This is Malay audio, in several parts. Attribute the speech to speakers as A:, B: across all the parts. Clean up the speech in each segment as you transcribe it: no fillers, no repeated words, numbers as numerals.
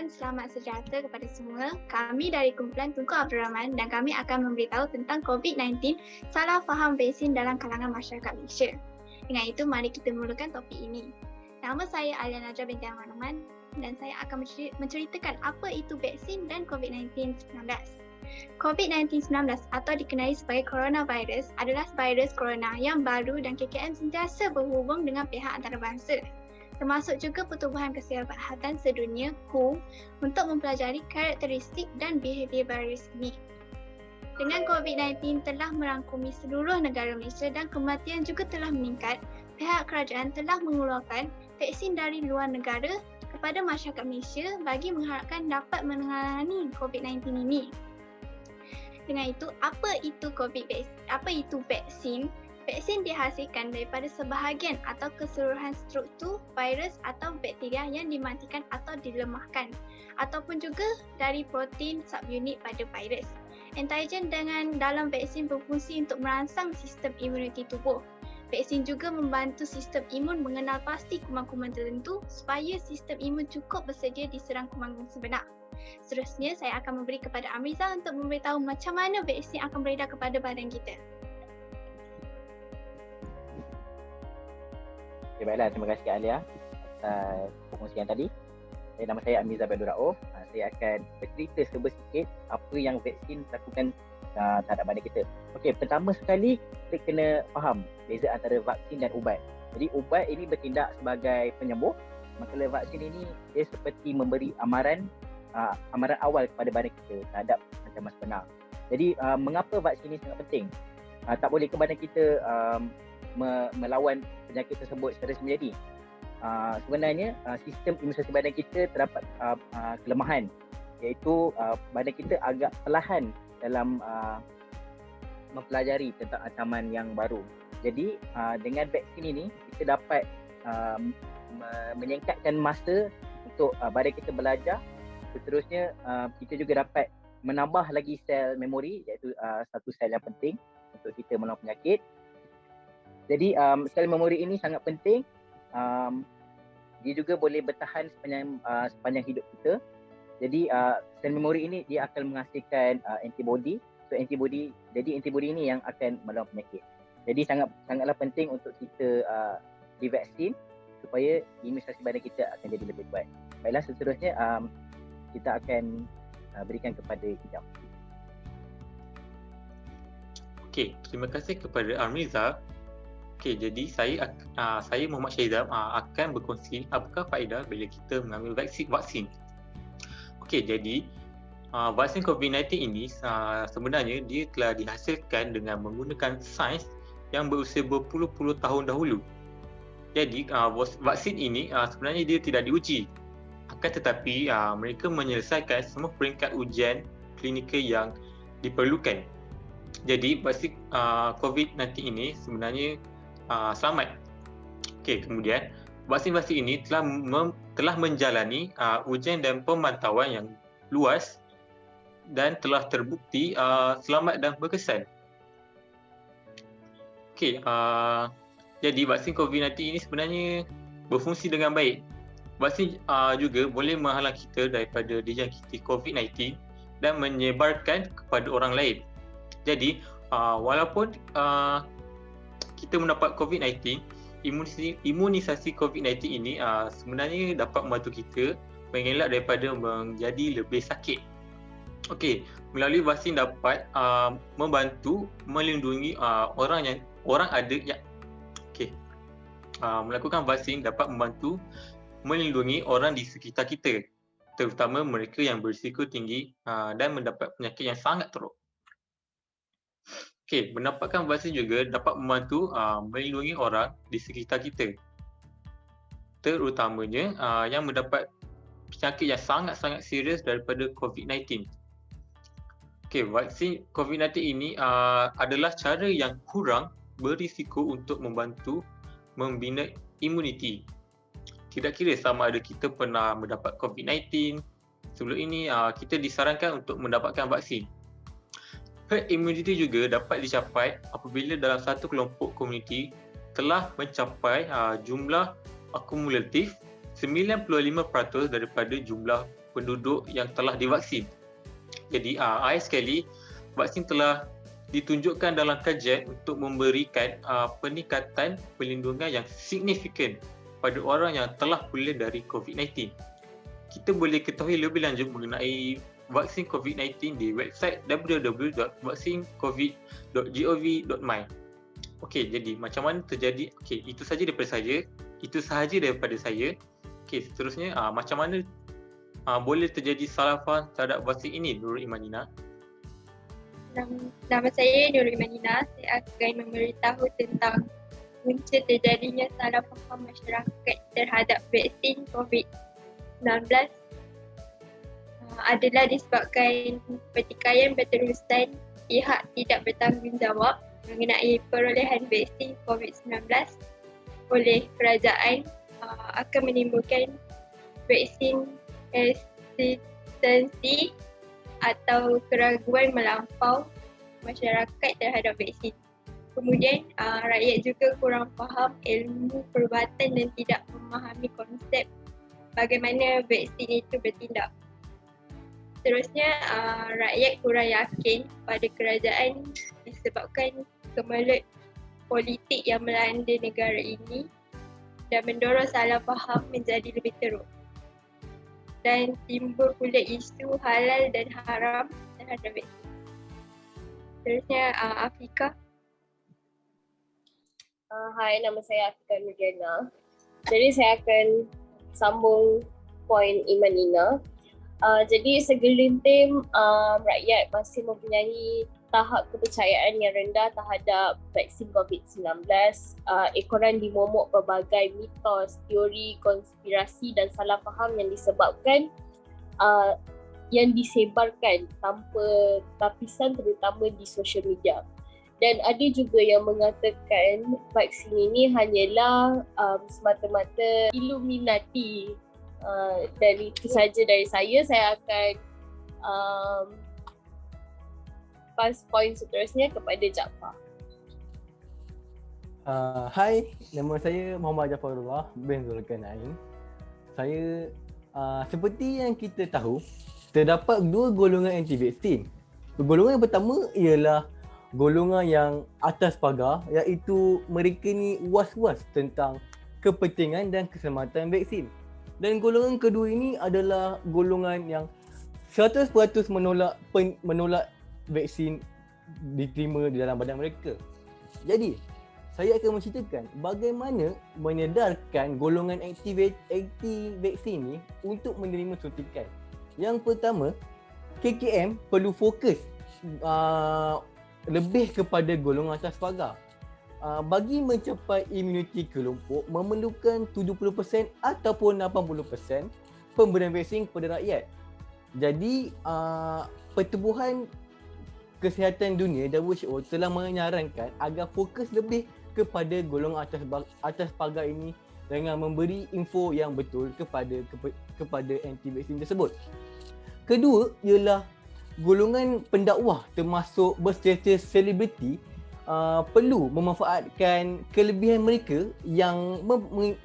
A: dan selamat sejahtera kepada semua. Kami dari Kumpulan Tunku Abdul Rahman dan kami akan memberitahu tentang COVID-19, salah faham vaksin dalam kalangan masyarakat Malaysia. Dengan itu, mari kita mulakan topik ini. Nama saya Alia Najah binti Ahmad Rahman dan saya akan menceritakan apa itu vaksin dan COVID-19 19. COVID-19 19 atau dikenali sebagai coronavirus adalah virus corona yang baru dan KKM sentiasa berhubung dengan pihak antarabangsa, termasuk juga Pertubuhan Kesihatan Sedunia WHO untuk mempelajari karakteristik dan behavior virus ini. Dengan COVID-19 telah merangkumi seluruh negara Malaysia dan kematian juga telah meningkat, pihak kerajaan telah mengeluarkan vaksin dari luar negara kepada masyarakat Malaysia bagi mengharapkan dapat menangani COVID-19 ini. Dengan itu, apa itu vaksin? Vaksin dihasilkan daripada sebahagian atau keseluruhan struktur virus atau bakteria yang dimatikan atau dilemahkan, ataupun juga dari protein subunit pada virus. Antigen dalam vaksin berfungsi untuk merangsang sistem imuniti tubuh. Vaksin juga membantu sistem imun mengenal pasti kuman-kuman tertentu supaya sistem imun cukup bersedia diserang kuman sebenar. Seterusnya, saya akan memberi kepada Amriza untuk memberitahu macam mana vaksin akan beredar kepada badan kita.
B: Okay, baiklah, terima kasih Kak Alia atas perkongsian tadi. Nama saya Amriza Abdul Rauf. Saya akan bercerita sedikit apa yang vaksin lakukan terhadap badan kita. Okey, pertama sekali kita kena faham beza antara vaksin dan ubat. Jadi ubat ini bertindak sebagai penyembuh, manakala vaksin ini dia seperti memberi amaran awal kepada badan kita terhadap ancaman sebenar. Jadi mengapa vaksin ini sangat penting? Tak boleh ke badan kita melawan penyakit tersebut secara semedi. Sebenarnya sistem imunisasi badan kita terdapat kelemahan, iaitu badan kita agak perlahan dalam mempelajari tentang ancaman yang baru. Jadi dengan vaksin ini kita dapat menyingkatkan masa untuk badan kita belajar. Seterusnya kita juga dapat menambah lagi sel memori, iaitu satu sel yang penting untuk kita melawan penyakit. Jadi sel memori ini sangat penting. Dia juga boleh bertahan sepanjang hidup kita. Jadi sel memori ini dia akan menghasilkan antibody. Jadi antibody ini yang akan melawan penyakit. Jadi sangatlah penting untuk kita divaksin supaya imunisasi badan kita akan jadi lebih kuat. Baiklah, seterusnya kita akan berikan kepada Hijab.
C: Okey, terima kasih kepada Amriza. Okey, jadi saya Muhammad Syahizam akan berkongsi apakah faedah bila kita mengambil vaksin. Okey, jadi vaksin COVID-19 ini sebenarnya dia telah dihasilkan dengan menggunakan sains yang berusia berpuluh-puluh tahun dahulu. Jadi vaksin ini sebenarnya dia tidak diuji. Akan tetapi mereka menyelesaikan semua peringkat ujian klinikal yang diperlukan. Jadi vaksin COVID-19 ini sebenarnya selamat. Okey, kemudian vaksin-vaksin ini telah menjalani ujian dan pemantauan yang luas dan telah terbukti selamat dan berkesan. Okey, jadi vaksin COVID-19 ini sebenarnya berfungsi dengan baik. Vaksin juga boleh menghalang kita daripada dijangkiti COVID-19 dan menyebarkan kepada orang lain. Jadi walaupun kita mendapat COVID-19, imunisasi COVID-19 ini sebenarnya dapat membantu kita mengelak daripada menjadi lebih sakit. Okey, melalui vaksin dapat membantu melindungi melakukan vaksin dapat membantu melindungi orang di sekitar kita, terutama mereka yang berisiko tinggi dan mendapat penyakit yang sangat teruk. Okey, mendapatkan vaksin juga dapat membantu melindungi orang di sekitar kita, terutamanya yang mendapat penyakit yang sangat-sangat serius daripada COVID-19. Okey, vaksin COVID-19 ini adalah cara yang kurang berisiko untuk membantu membina imuniti. Tidak kira sama ada kita pernah mendapat COVID-19 sebelum ini, kita disarankan untuk mendapatkan vaksin. Herd immunity juga dapat dicapai apabila dalam satu kelompok komuniti telah mencapai jumlah akumulatif 95% daripada jumlah penduduk yang telah divaksin. Jadi akhir sekali, vaksin telah ditunjukkan dalam kajian untuk memberikan peningkatan perlindungan yang signifikan pada orang yang telah pulih dari COVID-19. Kita boleh ketahui lebih lanjut mengenai vaksin COVID-19 di website www.vaksincovid.gov.my. Okey, jadi macam mana terjadi? Okey, itu sahaja daripada saya. Okey, seterusnya macam mana boleh terjadi salah faham terhadap vaksin ini, Nurul Imanina?
D: Nama saya Nurul Imanina. Saya akan memberitahu tentang punca terjadinya salah faham masyarakat terhadap vaksin COVID-19 adalah disebabkan pertikaian berterusan pihak tidak bertanggungjawab mengenai perolehan vaksin COVID-19 oleh kerajaan akan menimbulkan vaksin hesitancy atau keraguan melampau masyarakat terhadap vaksin. Kemudian rakyat juga kurang faham ilmu perubatan dan tidak memahami konsep bagaimana vaksin itu bertindak. Seterusnya, rakyat kurang yakin pada kerajaan disebabkan kemelut politik yang melanda negara ini dan mendorong salah faham menjadi lebih teruk. Dan timbul pula isu halal dan haram terhadap vaksin. Seterusnya, Afrika.
E: Hai, nama saya Afrika Nurjana. Jadi saya akan sambung poin Imanina. Jadi segelintir rakyat masih mempunyai tahap kepercayaan yang rendah terhadap vaksin COVID-19. Ekoran dimomok pelbagai mitos, teori, konspirasi dan salah faham yang disebabkan yang disebarkan tanpa tapisan terutama di social media. Dan ada juga yang mengatakan vaksin ini hanyalah semata-mata Illuminati. Dan itu saja dari saya akan pass point seterusnya kepada Jaafar.
F: Hai, nama saya Muhammad Jafarullah bin Zulkarnain. Saya seperti yang kita tahu, terdapat dua golongan anti-vaksin. Golongan yang pertama ialah golongan yang atas pagar, iaitu mereka ni was-was tentang kepentingan dan keselamatan vaksin. Dan golongan kedua ini adalah golongan yang 100% menolak vaksin diterima di dalam badan mereka. Jadi, saya akan menceritakan bagaimana menyedarkan golongan anti-vaksin ni untuk menerima suntikan. Yang pertama, KKM perlu fokus lebih kepada golongan atas pagar. Bagi mencapai imuniti kelompok memerlukan 70% ataupun 80% pemberian vaksin kepada rakyat. Jadi Pertubuhan Kesihatan Dunia WHO telah menyarankan agar fokus lebih kepada golongan atas pagar ini dengan memberi info yang betul kepada anti vaksin tersebut. Kedua ialah golongan pendakwah termasuk berstatus selebriti perlu memanfaatkan kelebihan mereka yang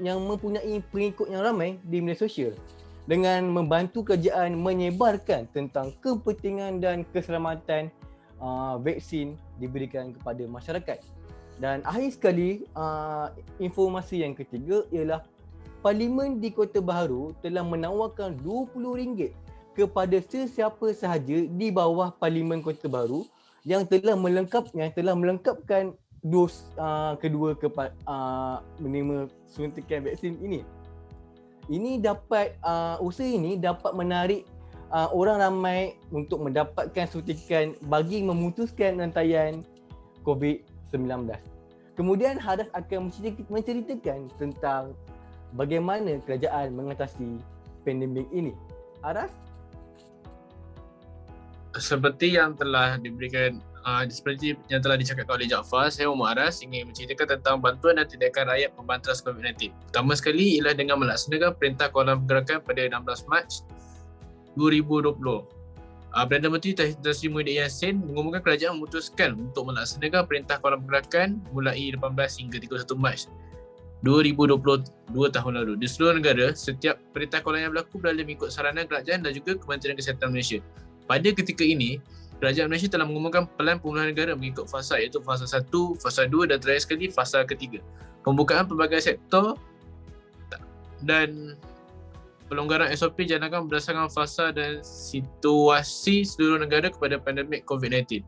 F: mempunyai pengikut yang ramai di media sosial dengan membantu kerajaan menyebarkan tentang kepentingan dan keselamatan vaksin diberikan kepada masyarakat. Dan akhir sekali, informasi yang ketiga ialah Parlimen di Kota Baharu telah menawarkan RM20 kepada sesiapa sahaja di bawah Parlimen Kota Baharu yang telah melengkapkan dos kedua menerima suntikan vaksin ini. Usaha ini dapat menarik orang ramai untuk mendapatkan suntikan bagi memutuskan rantaian COVID-19. Kemudian Haras akan menceritakan tentang bagaimana kerajaan mengatasi pandemik ini. Haras?
G: Seperti yang telah dicakapkan oleh Jaafar, saya Muhammad Aras ingin menceritakan tentang bantuan dan tindakan rakyat pembantas COVID-19. Pertama sekali ialah dengan melaksanakan Perintah Kawalan Pergerakan pada 16 Mac 2020. Perdana Menteri Tan Sri Muhyiddin Yassin mengumumkan kerajaan memutuskan untuk melaksanakan Perintah Kawalan Pergerakan mulai 18 hingga 31 Mac 2022 tahun lalu. Di seluruh negara, setiap perintah kawalan yang berlaku berada mengikut saranan kerajaan dan juga Kementerian Kesihatan Malaysia. Pada ketika ini, Kerajaan Malaysia telah mengumumkan pelan pemulihan negara mengikut fasa, iaitu fasa 1, fasa 2 dan terakhir sekali fasa ketiga. Pembukaan pelbagai sektor dan pelonggaran SOP dijalankan berdasarkan fasa dan situasi seluruh negara kepada pandemik COVID-19.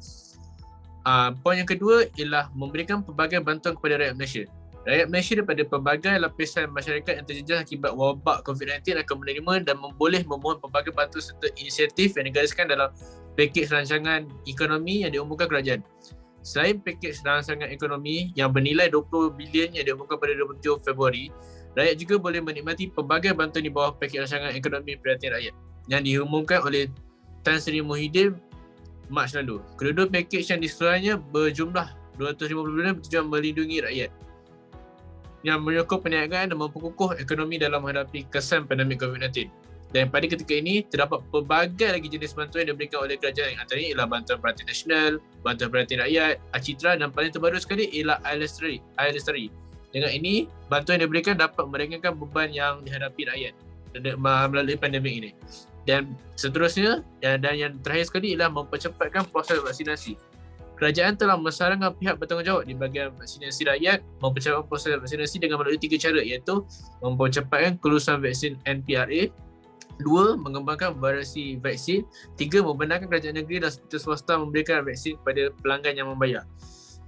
G: Poin yang kedua ialah memberikan pelbagai bantuan kepada rakyat Malaysia. Rakyat Malaysia daripada pelbagai lapisan masyarakat yang terjejas akibat wabak COVID-19 akan menerima dan boleh memohon pelbagai bantuan serta inisiatif yang digariskan dalam pakej rancangan ekonomi yang diumumkan kerajaan. Selain pakej rancangan ekonomi yang bernilai 20 bilion yang diumumkan pada 27 Februari, rakyat juga boleh menikmati pelbagai bantuan di bawah pakej rancangan ekonomi perhatian rakyat yang diumumkan oleh Tan Sri Muhyiddin Mac lalu. Kedua-dua pakej yang dikeluarkannya berjumlah 250 bilion bertujuan melindungi rakyat yang menyokong perniagaan dan memperkukuh ekonomi dalam menghadapi kesan pandemik COVID-19. Dan pada ketika ini, terdapat pelbagai lagi jenis bantuan yang diberikan oleh kerajaan. Antaranya ialah bantuan perhatian nasional, bantuan perhatian rakyat, Acitra dan paling terbaru sekali ialah Air Lestari. Dengan ini, bantuan yang diberikan dapat meringankan beban yang dihadapi rakyat melalui pandemik ini. Dan seterusnya, dan yang terakhir sekali ialah mempercepatkan proses vaksinasi. Kerajaan telah mensarankan pihak bertanggungjawab di bahagian vaksinasi rakyat mempercepatkan proses vaksinasi dengan melalui 3 cara, iaitu mempercepatkan kelulusan vaksin NPRA, 2. Mengembangkan variasi vaksin, 3. Membenarkan kerajaan negeri dan sektor swasta memberikan vaksin kepada pelanggan yang membayar.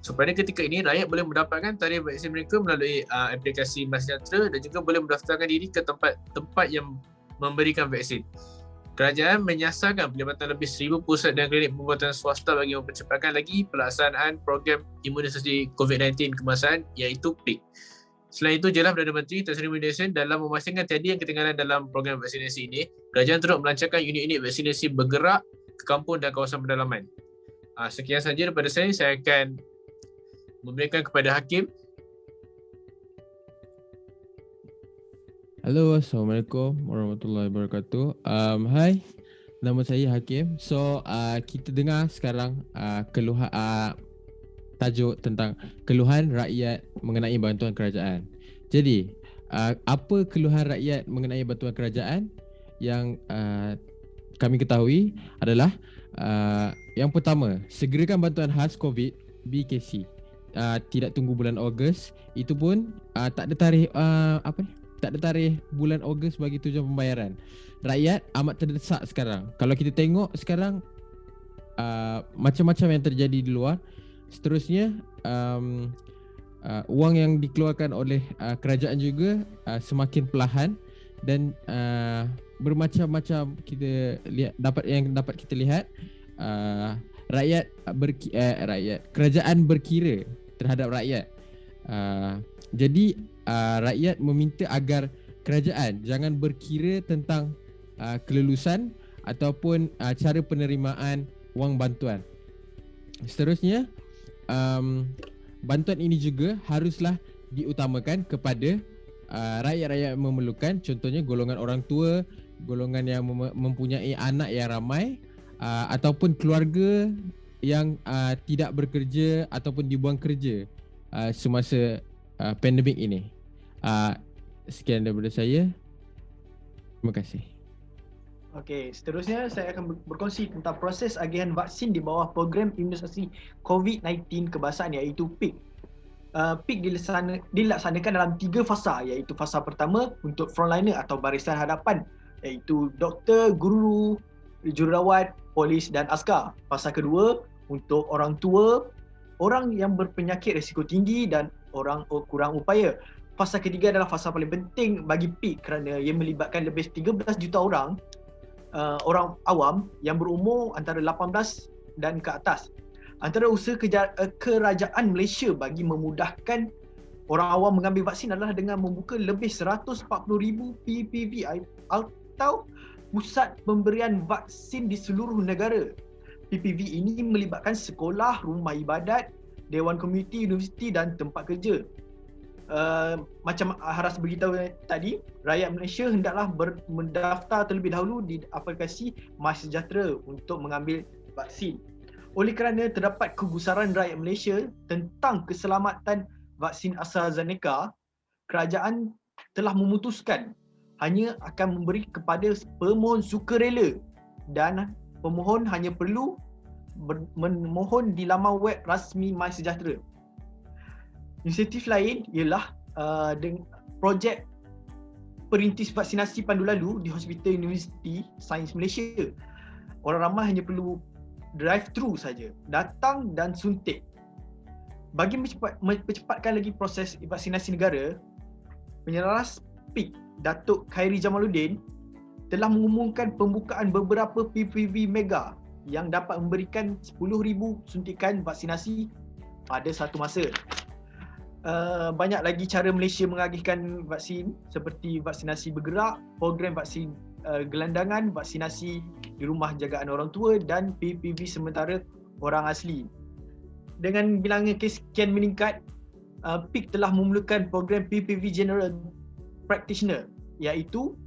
G: So pada ketika ini, rakyat boleh mendapatkan tarikh vaksin mereka melalui aplikasi MySejahtera dan juga boleh mendaftarkan diri ke tempat yang memberikan vaksin. Kerajaan menyasarkan pelibatan lebih 1,000 pusat dan klinik pembuatan swasta bagi mempercepatkan lagi pelaksanaan program imunisasi COVID-19 kebangsaan, iaitu PIK. Selain itu, jelas Perdana Menteri Tan Sri Muhyiddin dalam memastikan tiada yang ketinggalan dalam program vaksinasi ini, kerajaan turut melancarkan unit-unit vaksinasi bergerak ke kampung dan kawasan pedalaman. Sekian saja daripada saya akan memberikan kepada Hakim.
H: Halo, Assalamualaikum warahmatullahi wabarakatuh. Hai, nama saya Hakim. So, kita dengar sekarang keluhan tajuk tentang keluhan rakyat mengenai bantuan kerajaan. Jadi, apa keluhan rakyat mengenai bantuan kerajaan yang kami ketahui adalah yang pertama, segerakan bantuan khas COVID BKC. Tidak tunggu bulan Ogos, itu pun tak ada tarikh tak ada tarikh bulan Ogos bagi tujuan pembayaran. Rakyat amat terdesak sekarang. Kalau kita tengok sekarang macam-macam yang terjadi di luar. Seterusnya wang yang dikeluarkan oleh kerajaan juga semakin perlahan dan bermacam-macam kita lihat dapat kita lihat kerajaan berkira terhadap rakyat. Jadi rakyat meminta agar kerajaan jangan berkira tentang kelulusan ataupun cara penerimaan wang bantuan. Seterusnya, bantuan ini juga haruslah diutamakan kepada rakyat-rakyat yang memerlukan, contohnya golongan orang tua, golongan yang mempunyai anak yang ramai, ataupun keluarga yang tidak bekerja ataupun dibuang kerja semasa pandemik ini. Sekian daripada saya. Terima kasih.
I: Okey, seterusnya saya akan berkongsi tentang proses agihan vaksin di bawah program imunisasi COVID-19 kebangsaan, iaitu PIK. PIK dilaksanakan dalam 3 fasa, iaitu fasa pertama untuk frontliner atau barisan hadapan, iaitu doktor, guru, jururawat, polis dan askar. Fasa kedua untuk orang tua, orang yang berpenyakit risiko tinggi dan orang kurang upaya. Fasa ketiga adalah fasa paling penting bagi PIK kerana ia melibatkan lebih 13 juta orang awam yang berumur antara 18 dan ke atas. Antara usaha kerajaan Malaysia bagi memudahkan orang awam mengambil vaksin adalah dengan membuka lebih 140,000 PPV atau pusat pemberian vaksin di seluruh negara. PPV ini melibatkan sekolah, rumah ibadat, dewan komuniti, universiti dan tempat kerja. Macam Haras beritahu tadi, rakyat Malaysia hendaklah mendaftar terlebih dahulu di aplikasi MySejahtera untuk mengambil vaksin. Oleh kerana terdapat kegusaran rakyat Malaysia tentang keselamatan vaksin AstraZeneca, kerajaan telah memutuskan hanya akan memberi kepada pemohon sukarela dan pemohon hanya perlu memohon di laman web rasmi MySejahtera. Inisiatif lain ialah projek perintis vaksinasi pandu lalu di Hospital Universiti Sains Malaysia. Orang ramai hanya perlu drive-thru saja, datang dan suntik. Bagi mempercepatkan lagi proses vaksinasi negara, Penyelaras PIK Datuk Khairi Jamaluddin telah mengumumkan pembukaan beberapa PPV Mega yang dapat memberikan 10,000 suntikan vaksinasi pada satu masa. Banyak lagi cara Malaysia mengagihkan vaksin seperti vaksinasi bergerak, program vaksin gelandangan, vaksinasi di rumah jagaan orang tua dan PPV sementara orang asli. Dengan bilangan kes kian meningkat, PIK telah memulakan program PPV General Practitioner iaitu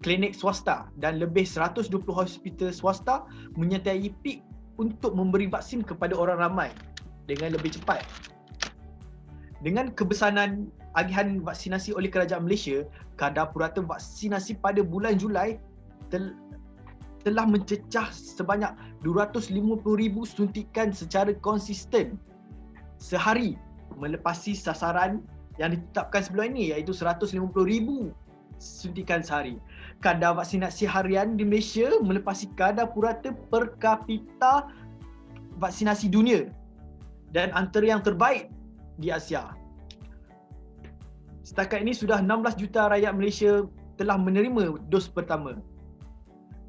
I: klinik swasta dan lebih 120 hospital swasta menyertai PIK untuk memberi vaksin kepada orang ramai dengan lebih cepat. Dengan kebesaran agihan vaksinasi oleh kerajaan Malaysia, kadar purata vaksinasi pada bulan Julai telah mencecah sebanyak 250,000 suntikan secara konsisten sehari, melepasi sasaran yang ditetapkan sebelum ini iaitu 150,000 suntikan sehari. Kadar vaksinasi harian di Malaysia melepasi kadar purata per kapita vaksinasi dunia dan antara yang terbaik di Asia. Setakat ini sudah 16 juta rakyat Malaysia telah menerima dos pertama.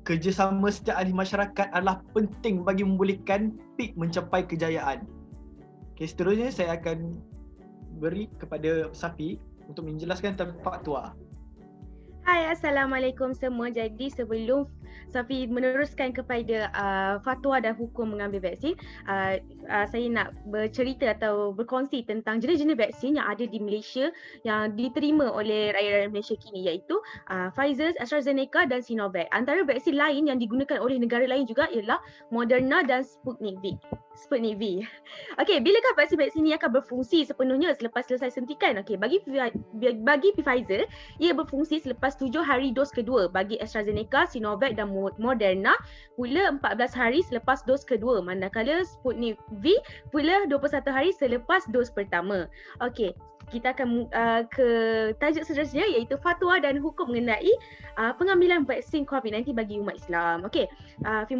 I: Kerjasama setiap ahli masyarakat adalah penting bagi membolehkan PIK mencapai kejayaan. Okay, seterusnya saya akan beri kepada Safi untuk menjelaskan tentang fatwa.
J: Hai, Assalamualaikum semua. Jadi sebelum Safi meneruskan kepada fatwa dan hukum mengambil vaksin, saya nak bercerita atau berkongsi tentang jenis-jenis vaksin yang ada di Malaysia yang diterima oleh rakyat Malaysia kini, iaitu Pfizer, AstraZeneca dan Sinovac. Antara vaksin lain yang digunakan oleh negara lain juga ialah Moderna dan Sputnik V. Okey, bilakah vaksin-vaksin ini akan berfungsi sepenuhnya selepas selesai suntikan? Okey, bagi Pfizer, ia berfungsi selepas 7 hari dos kedua. Bagi AstraZeneca, Sinovac dan Moderna pula 14 hari selepas dos kedua. Manakala Sputnik V pula 21 hari selepas dos pertama. Okey, kita akan ke tajuk seterusnya iaitu fatwa dan hukum mengenai pengambilan vaksin COVID-19 bagi umat Islam. Okey,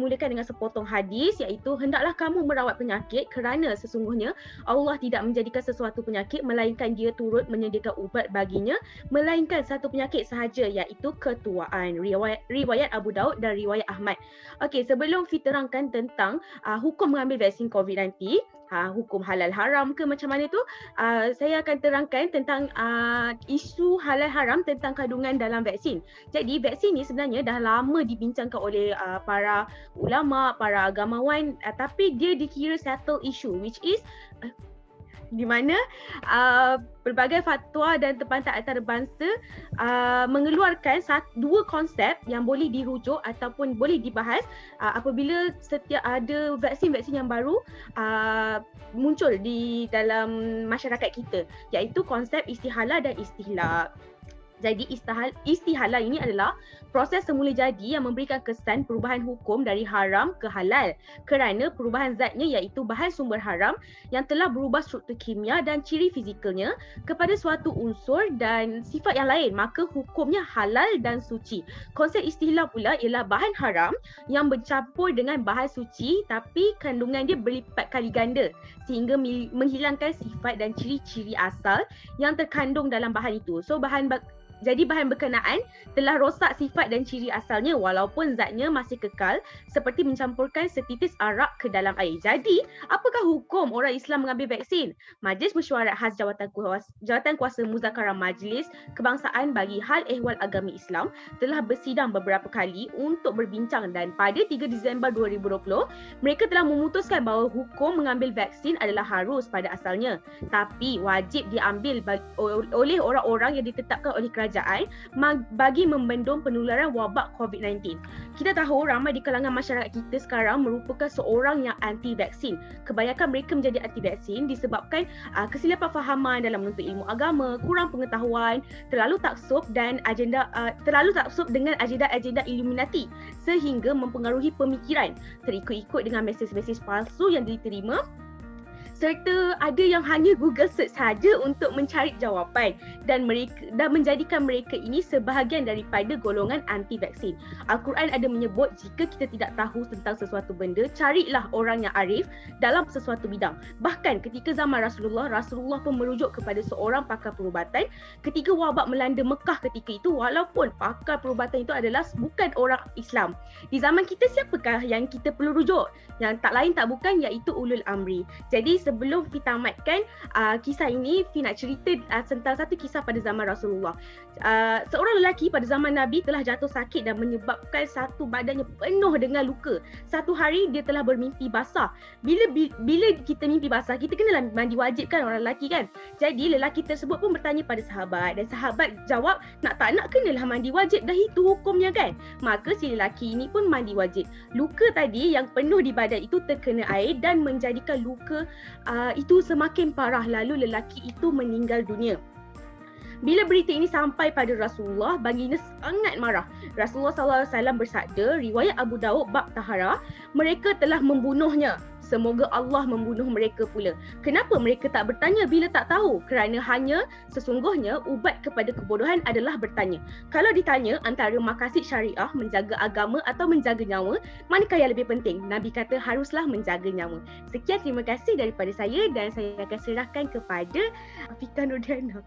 J: mulakan dengan sepotong hadis iaitu hendaklah kamu merawat penyakit kerana sesungguhnya Allah tidak menjadikan sesuatu penyakit melainkan dia turut menyediakan ubat baginya, melainkan satu penyakit sahaja iaitu ketuaan. Riwayat Abu Daud dan riwayat Ahmad. Okey, sebelum terangkan tentang hukum mengambil vaksin COVID-19, hukum halal haram ke macam mana tu, saya akan terangkan tentang isu halal haram tentang kandungan dalam vaksin. Jadi vaksin ni sebenarnya dah lama dibincangkan oleh para ulama, para agamawan, tapi dia dikira settle issue, which is di mana pelbagai fatwa dan tempatan antarabangsa mengeluarkan dua konsep yang boleh dirujuk ataupun boleh dibahas apabila setiap ada vaksin-vaksin yang baru muncul di dalam masyarakat kita, iaitu konsep istihala dan istihlak. Jadi istihala ini adalah proses semula jadi yang memberikan kesan perubahan hukum dari haram ke halal kerana perubahan zatnya iaitu bahan sumber haram yang telah berubah struktur kimia dan ciri fizikalnya kepada suatu unsur dan sifat yang lain, maka hukumnya halal dan suci. Konsep istilah pula ialah bahan haram yang bercampur dengan bahan suci tapi kandungan dia berlipat kali ganda sehingga menghilangkan sifat dan ciri-ciri asal yang terkandung dalam bahan itu. So jadi bahan berkenaan telah rosak sifat dan ciri asalnya walaupun zatnya masih kekal, seperti mencampurkan setitis arak ke dalam air. Jadi, apakah hukum orang Islam mengambil vaksin? Majlis Mesyuarat Khas Jawatan Kuasa Muzakarah Majlis Kebangsaan bagi Hal Ehwal Agama Islam telah bersidang beberapa kali untuk berbincang dan pada 3 Disember 2020, mereka telah memutuskan bahawa hukum mengambil vaksin adalah harus pada asalnya, tapi wajib diambil oleh orang-orang yang ditetapkan oleh kerajaan kerajaan bagi membendung penularan wabak COVID-19. Kita tahu ramai di kalangan masyarakat kita sekarang merupakan seorang yang anti vaksin. Kebanyakan mereka menjadi anti vaksin disebabkan kesilapan fahaman dalam menuntut ilmu agama, kurang pengetahuan, terlalu taksub dengan agenda-agenda Illuminati sehingga mempengaruhi pemikiran, terikut-ikut dengan mesej-mesej palsu yang diterima, serta ada yang hanya Google search saja untuk mencari jawapan dan menjadikan mereka ini sebahagian daripada golongan anti vaksin. Al-Quran ada menyebut jika kita tidak tahu tentang sesuatu benda, carilah orang yang arif dalam sesuatu bidang. Bahkan ketika zaman Rasulullah pun merujuk kepada seorang pakar perubatan ketika wabak melanda Mekah ketika itu, walaupun pakar perubatan itu adalah bukan orang Islam. Di zaman kita siapakah yang kita perlu rujuk? Yang tak lain tak bukan iaitu ulul amri. Jadi sebelum Fi tamatkan kisah ini, Fi nak cerita tentang satu kisah pada zaman Rasulullah. Seorang lelaki pada zaman Nabi telah jatuh sakit dan menyebabkan satu badannya penuh dengan luka. Satu hari dia telah bermimpi basah. Bila kita mimpi basah, kita kenalah mandi wajib kan, orang lelaki kan. Jadi lelaki tersebut pun bertanya pada sahabat dan sahabat jawab, nak tak nak kenalah mandi wajib, dah itu hukumnya kan. Maka si lelaki ini pun mandi wajib. Luka tadi yang penuh di badan itu terkena air dan menjadikan luka itu semakin parah, lalu lelaki itu meninggal dunia. Bila berita ini sampai pada Rasulullah, baginda sangat marah. Rasulullah SAW bersabda, riwayat Abu Daud bab Tahara, mereka telah membunuhnya. Semoga Allah membunuh mereka pula. Kenapa mereka tak bertanya bila tak tahu? Kerana hanya sesungguhnya ubat kepada kebodohan adalah bertanya. Kalau ditanya antara maqasid syariah, menjaga agama atau menjaga nyawa, manakah yang lebih penting? Nabi kata haruslah menjaga nyawa. Sekian, terima kasih daripada saya dan saya akan serahkan kepada Afika Nurdiana.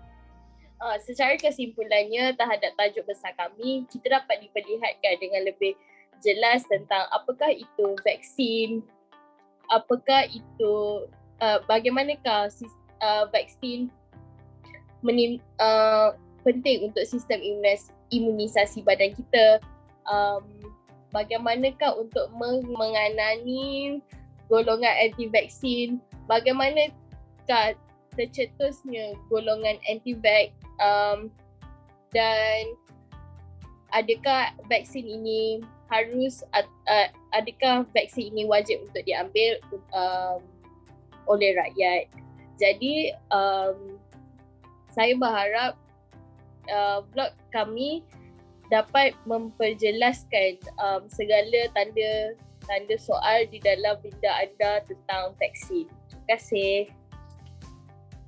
E: Secara kesimpulannya terhadap tajuk besar kami, kita dapat diperlihatkan dengan lebih jelas tentang apakah itu vaksin, apakah itu bagaimanakah vaksin penting untuk sistem imunisasi badan kita, bagaimanakah untuk mengenani golongan anti vaksin, bagaimanakah tercetusnya golongan anti-vax, dan adakah vaksin ini adakah vaksin ini wajib untuk diambil oleh rakyat. Jadi saya berharap blog kami dapat memperjelaskan segala tanda soal di dalam minda anda tentang vaksin. Terima kasih.